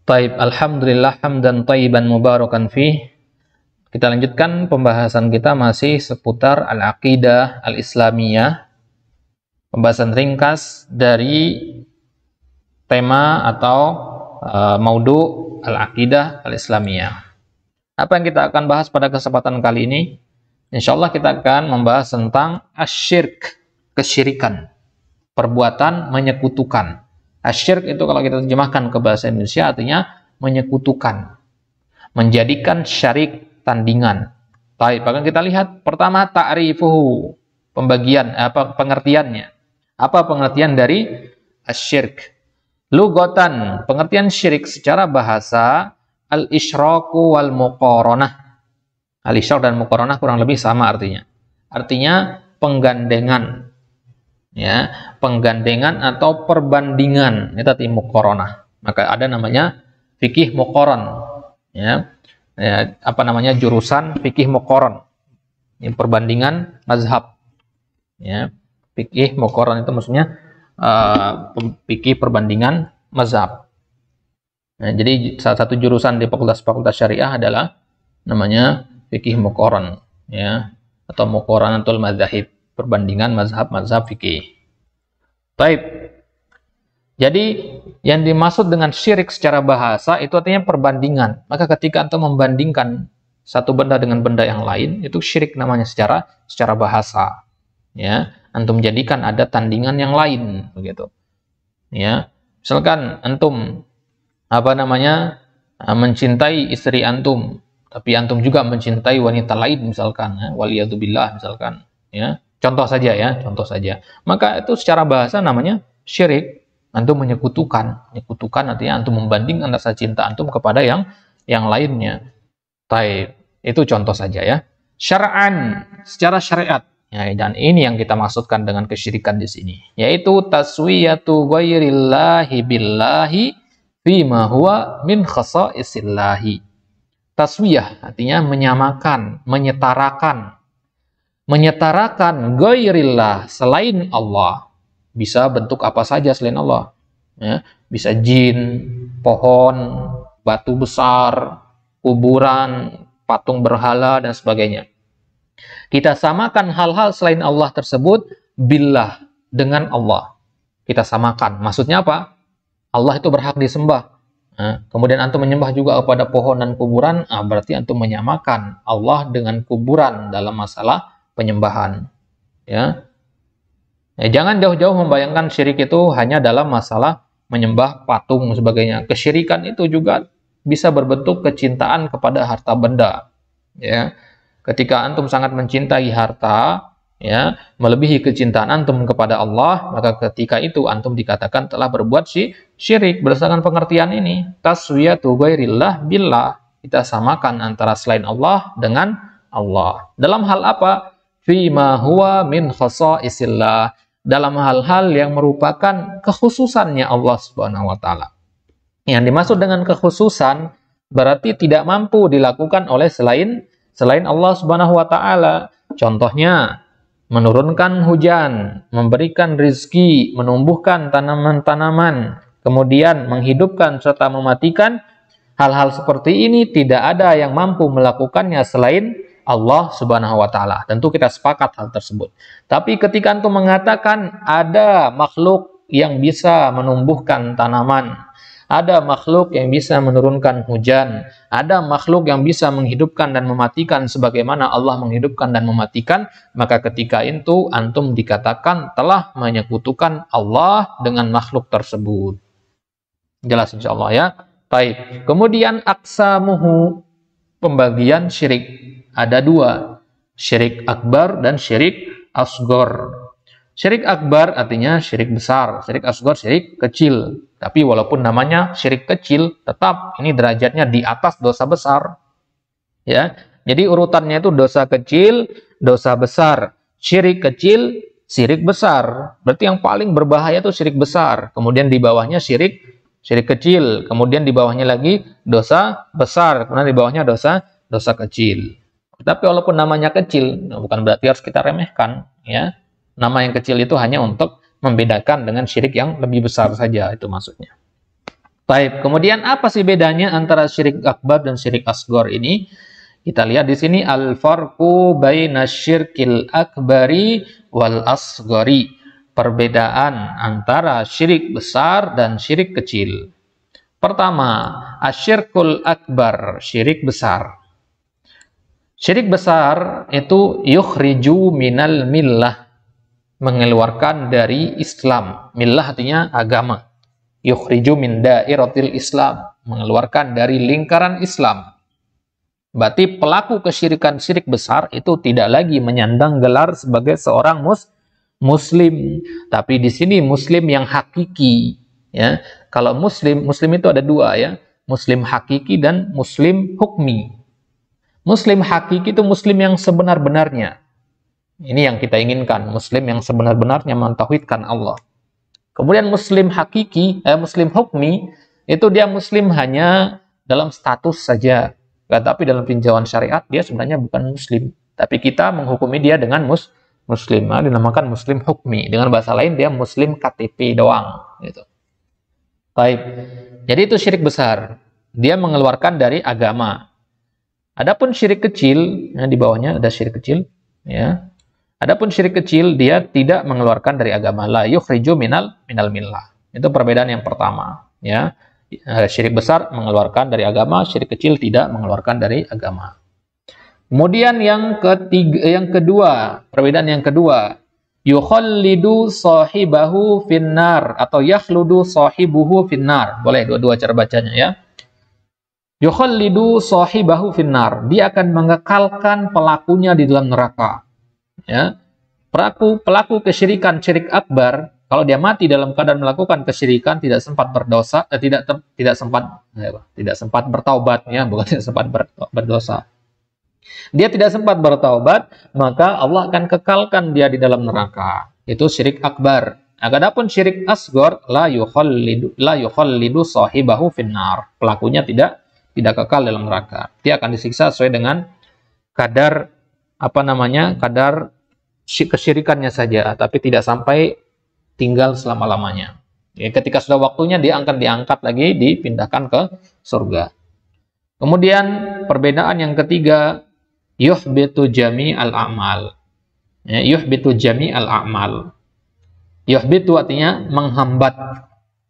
Taib, alhamdulillah hamdan tayyiban mubarakan fih. Kita lanjutkan pembahasan kita masih seputar al-aqidah al-islamiyah. Pembahasan ringkas dari tema atau maudu al-aqidah al-islamiyah. Apa yang kita akan bahas pada kesempatan kali ini? Insyaallah kita akan membahas tentang asyirk, kesyirikan, perbuatan menyekutukan. Asyirk itu kalau kita terjemahkan ke bahasa Indonesia artinya menyekutukan, menjadikan syarik tandingan. Baik, bahkan kita lihat pertama ta'rifuhu, pengertiannya. Apa pengertian dari asyirk? Lugatan, pengertian syirik secara bahasa al-isyraku wal muqaranah. Al-isyrak dan muqaranah kurang lebih sama artinya. Artinya penggandengan. Ya, penggandengan atau perbandingan itu tadi muqaranah. Maka ada namanya fikih muqaran, ya, apa namanya jurusan fikih muqaran. Ini perbandingan mazhab, ya. Fikih muqaran itu maksudnya fikih perbandingan mazhab. Nah, jadi salah satu jurusan di fakultas syariah adalah namanya fikih muqaran, ya, atau muqaranatul madzahib, perbandingan mazhab-mazhab fikih. Baik. Jadi yang dimaksud dengan syirik secara bahasa itu artinya perbandingan. Maka ketika antum membandingkan satu benda dengan benda yang lain, itu syirik namanya secara bahasa. Ya, antum jadikan ada tandingan yang lain begitu. Ya. Misalkan antum mencintai istri antum, tapi antum juga mencintai wanita lain misalkan, ya, waliyadzubillah misalkan, ya. Contoh saja. Maka itu secara bahasa namanya syirik. Antum menyekutukan. Menyekutukan artinya antum membandingkan rasa cinta antum kepada yang lainnya. Taib. Itu contoh saja ya. Syar'an, secara syariat. Ya, dan ini yang kita maksudkan dengan kesyirikan di sini, yaitu taswiyatu ghairillahi billahi fima huwa min khasa'isillahi. Taswiyah artinya menyamakan, menyetarakan ghairillah, selain Allah. Bisa bentuk apa saja selain Allah, ya. Bisa jin, pohon, batu besar, kuburan, patung berhala dan sebagainya. Kita samakan hal-hal selain Allah tersebut billah, dengan Allah. Kita samakan. Maksudnya apa? Allah itu berhak disembah. Nah, kemudian antum menyembah juga kepada pohon dan kuburan, berarti antum menyamakan Allah dengan kuburan dalam masalah penyembahan, ya. Jangan jauh-jauh membayangkan syirik itu hanya dalam masalah menyembah patung dan sebagainya. Kesyirikan itu juga bisa berbentuk kecintaan kepada harta benda, ya. Ketika antum sangat mencintai harta, ya, melebihi kecintaan antum kepada Allah, maka ketika itu antum dikatakan telah berbuat syirik berdasarkan pengertian ini. Taswiyatu ghairillah billah, kita samakan antara selain Allah dengan Allah. Dalam hal apa? Fima huwa min khasaisillah, dalam hal-hal yang merupakan kekhususannya Allah Subhanahu wa taala. Yang dimaksud dengan kekhususan berarti tidak mampu dilakukan oleh selain Allah Subhanahu wa taala. Contohnya menurunkan hujan, memberikan rizki, menumbuhkan tanaman-tanaman, kemudian menghidupkan serta mematikan. Hal-hal seperti ini tidak ada yang mampu melakukannya selain Allah Subhanahu wa taala. Tentu kita sepakat hal tersebut. Tapi ketika antum mengatakan ada makhluk yang bisa menumbuhkan tanaman, ada makhluk yang bisa menurunkan hujan, ada makhluk yang bisa menghidupkan dan mematikan sebagaimana Allah menghidupkan dan mematikan, maka ketika itu antum dikatakan telah menyekutukan Allah dengan makhluk tersebut. Jelas insyaallah ya. Baik. Kemudian aqsamuhu, pembagian syirik. Ada dua, syirik akbar dan syirik asghar. Syirik akbar artinya syirik besar, syirik asghar syirik kecil. Tapi walaupun namanya syirik kecil, tetap ini derajatnya di atas dosa besar. Ya. Jadi urutannya itu dosa kecil, dosa besar, syirik kecil, syirik besar. Berarti yang paling berbahaya itu syirik besar. Kemudian di bawahnya syirik kecil, kemudian di bawahnya lagi dosa besar, kemudian di bawahnya dosa kecil. Tapi walaupun namanya kecil, bukan berarti harus kita remehkan, ya. Nama yang kecil itu hanya untuk membedakan dengan syirik yang lebih besar saja, itu maksudnya. Baik, kemudian apa sih bedanya antara syirik akbar dan syirik asghar ini? Kita lihat di sini al-farqu baina syirkil akbari wal asghari. Perbedaan antara syirik besar dan syirik kecil. Pertama, asyirkul akbar, syirik besar. Syirik besar itu yukhriju minal millah, mengeluarkan dari Islam. Millah artinya agama. Yukhriju min dairatil Islam, mengeluarkan dari lingkaran Islam. Berarti pelaku kesyirikan syirik besar itu tidak lagi menyandang gelar sebagai seorang muslim, tapi di sini muslim yang hakiki, ya. Kalau muslim itu ada dua, ya, muslim hakiki dan muslim hukmi. Muslim hakiki itu muslim yang sebenar-benarnya. Ini yang kita inginkan, muslim yang sebenar-benarnya mentauhidkan Allah. Kemudian muslim hakiki, muslim hukmi, itu dia muslim hanya dalam status saja. Tapi dalam tinjauan syariat, dia sebenarnya bukan muslim. Tapi kita menghukumi dia dengan muslim. Dinamakan muslim hukmi. Dengan bahasa lain, dia muslim KTP doang. Gitu. Baik. Jadi itu syirik besar. Dia mengeluarkan dari agama. Adapun syirik kecil, di bawahnya ada syirik kecil. Ya. Adapun syirik kecil, dia tidak mengeluarkan dari agama. La yukhriju minal millah. Itu perbedaan yang pertama. Ya. Syirik besar mengeluarkan dari agama, syirik kecil tidak mengeluarkan dari agama. Kemudian yang kedua, perbedaan yang kedua, yukhallidu sahibahu finnar atau yakhludu sahibuhu finnar. Boleh dua-dua cara bacanya, ya. Yukhallidu sahibahu finnar, dia akan mengekalkan pelakunya di dalam neraka. Ya. Pelaku kesyirikan syirik akbar, kalau dia mati dalam keadaan melakukan kesyirikan, tidak sempat berdosa, tidak sempat bertaubat, ya, bukan tidak sempat berdosa. Dia tidak sempat bertaubat, maka Allah akan kekalkan dia di dalam neraka. Itu syirik akbar. Adapun syirik asghar, la yukhallidu sahibahu finnar. Pelakunya tidak kekal dalam neraka. Dia akan disiksa sesuai dengan kadar kadar kesyirikannya saja, tapi tidak sampai tinggal selama-lamanya. Ya, ketika sudah waktunya, dia akan diangkat lagi, dipindahkan ke surga. Kemudian perbedaan yang ketiga, yuhbitu jami'al a'mal. Ya, yuhbitu jami'al a'mal. Yuhbitu artinya menghambat,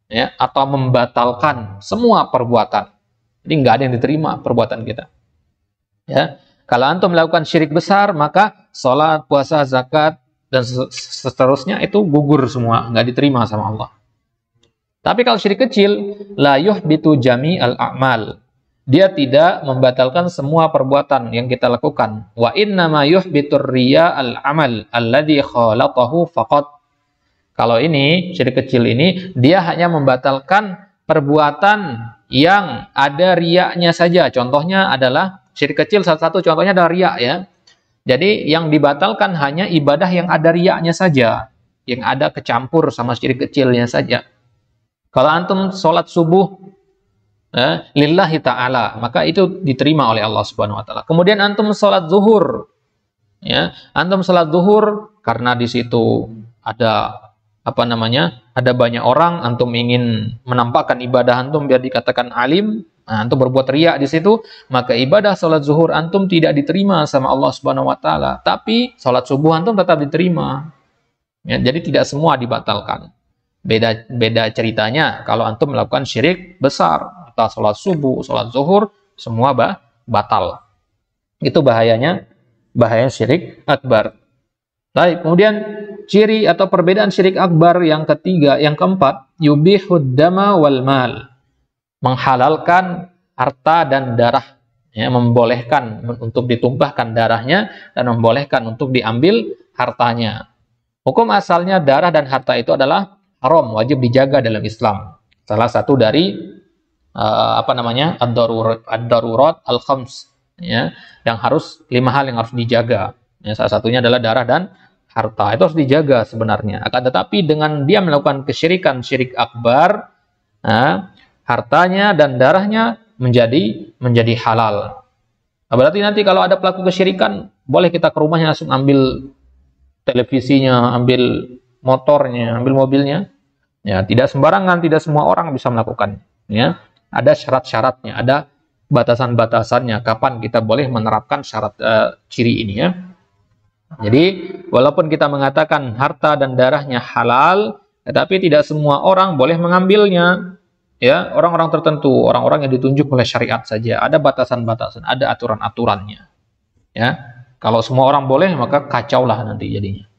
ya, atau membatalkan semua perbuatan. Jadi nggak ada yang diterima perbuatan kita. Ya. Kalau antum melakukan syirik besar, maka sholat, puasa, zakat, dan seterusnya itu gugur semua, nggak diterima sama Allah. Tapi kalau syirik kecil, la yuhbitu jami'al a'mal. Dia tidak membatalkan semua perbuatan yang kita lakukan. Wa innama yuhbitur riya'al amal alladhi khalatahu faqat. Kalau ini, syirik kecil ini, dia hanya membatalkan perbuatan yang ada riya'nya saja. Contohnya adalah syirik kecil, salah satu contohnya adalah riya, ya. Jadi yang dibatalkan hanya ibadah yang ada riyanya saja, yang ada kecampur sama syirik kecilnya saja. Kalau antum sholat subuh lillahi ta'ala, maka itu diterima oleh Allah Subhanahu wa taala. Kemudian antum sholat zuhur, ya, antum sholat zuhur karena di situ ada ada banyak orang, antum ingin menampakkan ibadah antum biar dikatakan alim, antum berbuat riya di situ, maka ibadah sholat zuhur antum tidak diterima sama Allah Subhanahu wa taala. Tapi sholat subuh antum tetap diterima. Ya, jadi tidak semua dibatalkan. Beda ceritanya kalau antum melakukan syirik besar, entah sholat subuh, sholat zuhur, semua batal. Itu bahaya syirik akbar. Baik, kemudian ciri atau perbedaan syirik akbar yang ketiga, yang keempat, yubihud dama wal mal. Menghalalkan harta dan darah, ya, membolehkan untuk ditumpahkan darahnya dan membolehkan untuk diambil hartanya. Hukum asalnya darah dan harta itu adalah haram, wajib dijaga dalam Islam. Salah satu dari ad-darurat al-khams, ya, yang harus 5 hal yang harus dijaga. Ya, salah satunya adalah darah dan harta. Itu harus dijaga sebenarnya. Akan tetapi dengan dia melakukan kesyirikan syirik akbar, hartanya dan darahnya menjadi halal. Nah, berarti nanti kalau ada pelaku kesyirikan, boleh kita ke rumahnya langsung ambil televisinya, ambil motornya, ambil mobilnya. Ya, tidak sembarangan, tidak semua orang bisa melakukan. Ya, ada syarat-syaratnya, ada batasan-batasannya kapan kita boleh menerapkan syarat ciri ini ya. Jadi walaupun kita mengatakan harta dan darahnya halal, tetapi tidak semua orang boleh mengambilnya. Ya, orang-orang tertentu, orang-orang yang ditunjuk oleh syariat saja, ada batasan-batasan, ada aturan-aturannya. Ya, kalau semua orang boleh maka kacaulah nanti jadinya.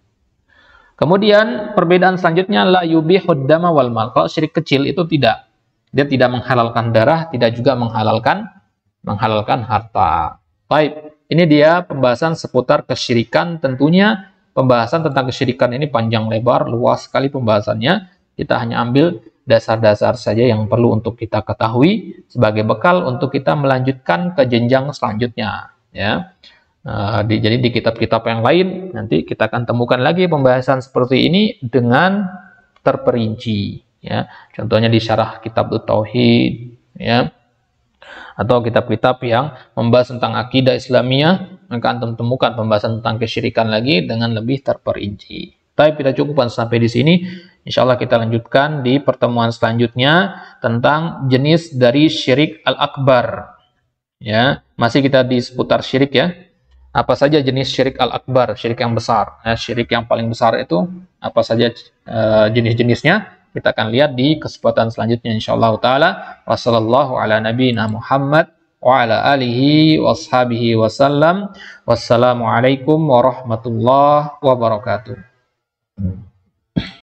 Kemudian perbedaan selanjutnya la yubihud dama wal mal. Kalau syirik kecil itu tidak. Dia tidak menghalalkan darah, tidak juga menghalalkan harta. Baik, ini dia pembahasan seputar kesyirikan. Tentunya pembahasan tentang kesyirikan ini panjang lebar, luas sekali pembahasannya. Kita hanya ambil dasar-dasar saja yang perlu untuk kita ketahui sebagai bekal untuk kita melanjutkan ke jenjang selanjutnya. Ya. Jadi di kitab-kitab yang lain nanti kita akan temukan lagi pembahasan seperti ini dengan terperinci. Ya, contohnya di syarah kitab Tauhid, ya, atau kitab-kitab yang membahas tentang akidah Islamiyah, maka antum temukan pembahasan tentang kesyirikan lagi dengan lebih terperinci. Tapi kita cukupkan sampai di sini. Insya Allah kita lanjutkan di pertemuan selanjutnya tentang jenis dari syirik al-akbar. Ya, masih kita di seputar syirik ya. Apa saja jenis syirik al-akbar, syirik yang besar. Syirik yang paling besar itu apa saja jenis-jenisnya? Kita akan lihat di kesempatan selanjutnya insyaallah taala. Wassallallahu ala nabiyina Muhammad wa ala alihi washabihi wasallam. Wassalamualaikum warahmatullahi wabarakatuh.